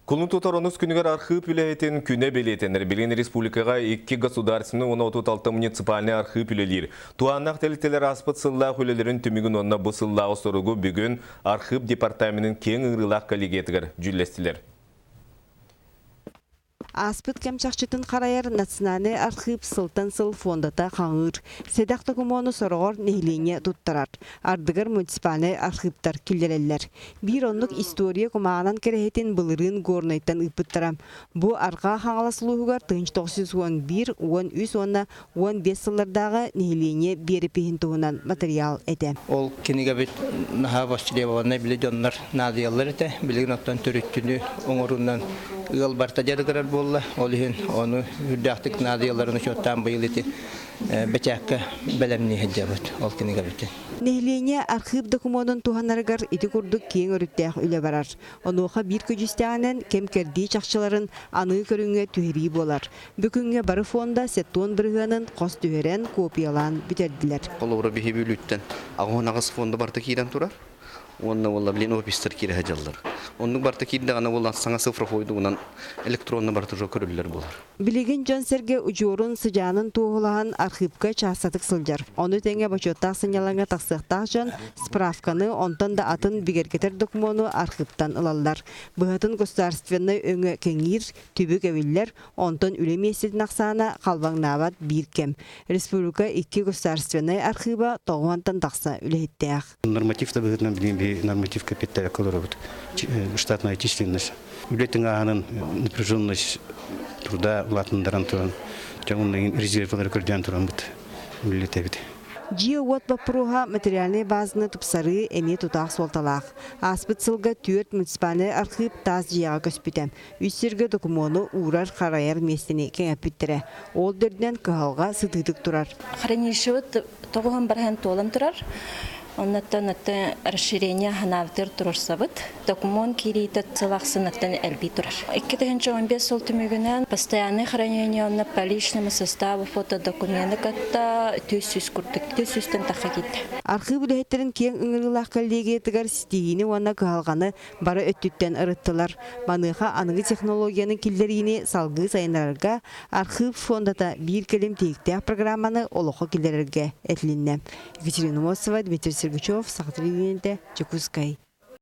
Кулун туторонус күнігер архив үләйтін күне белетенер. Билен республикаға 2 государственный 16 муниципальный архив үлелер. Туаннақ тәліктелер аспыт сыллақ үлелерін түмігін онына бұл сыллағы сұрығы бүгін архив департаментінің кең ұғырылақ коллегетігір жүлестілер. Аспыт кемчақчытын қарайар национальный архив сылтан сыл фондата қаңыр. Седақ документу сұрғыр нехлене тұттарар. Ардығыр муниципальный архивтар келдерелер. Bir онлық история құмағынан керехетін бұлырын горнайттан ұпыттарам. Бұ арқа қаңыласылуғығар 1991-13-15 сыллардағы нехлене бері пейін туғынан материал әді. Ол кенеге бет наға басшылия бабанна біле жонлар надиялар әді. Білеген оттан түріттіні оңырынан ыл барта жарығырар болла. Ол үйін оны үрдіқтік надияларыны шоттан бұйыл еті бәчәккі бәлеміне әджабыд. Ол кенеге бет. Нехлене архив документын туғанарығар еті күрдік кейін өріттәқ үлі барар. Онуға бір көжістәғінен кем керді чақшыларын аны көріңе түйері болар. Бүкінге бары фонда сеттуын бірғанын қос түйерен копиялан бітерділер. Ол оры бейі бөліттен ағуын ағыз фонда барты кейден тұрар. Онна олла білен офистер кері әжалдар. Оның барты кейді ғана олан саңа цифрофойды онан электронны барты жо көрілер болар. Білеген Жан Серге ұжорын сыжанын туғылаған архивка часатық сылжар. Оны тәңе бачоттақ сынялаңа тақсықтақ жан справканы онтан да атын бігергетер документу архивтан ылалар. Бұғатын государственный өңі кеңір, түбік әвеллер, онтан үлемесетін ақсана қалбаңнават бір кем. Республика 2 государственный архива тоғуантан тақса үлеттәқ. Нормативта бұғытынан білген норматив капиталь колоробот, штатная численность. Билетин аганын напряженность труда латындаран туран, жаңын резервалар көрден туран бұд билетебіді. Жио вот бапруга материальный базаны тупсары эми тутақ солталақ. Аспыт сылға түйет муниципальный архив таз жияға көспітем. Үссерге документу урар қарайар местіне кеңәпіттірі. Ол дөрден кығалға сытыдық тұрар. Хранилищевыт тоғылан бархан толан тұрар. Оннаттан расширение ханавтер турсабыт. Документ киритет целахсынаттан элби турар. 2015 сыл түмігінен постоянный хранение онна по личному составу фотодокументы катта 200 күрдік, 200-тен таққа кетті. Архив үләйеттерін кең ұңырылақ коллегия тігар стигini онна кығалғаны бары өттіттен ұрыттылар. Баныға анығы технологияның келдеріне салғы сайынларға архив фондата бір келем тейіктеқ программаны олықы келдерерге әтілінне. Екатерина Мосова, Дмитрий Сергачев, Сахатыриненте, Чекускай.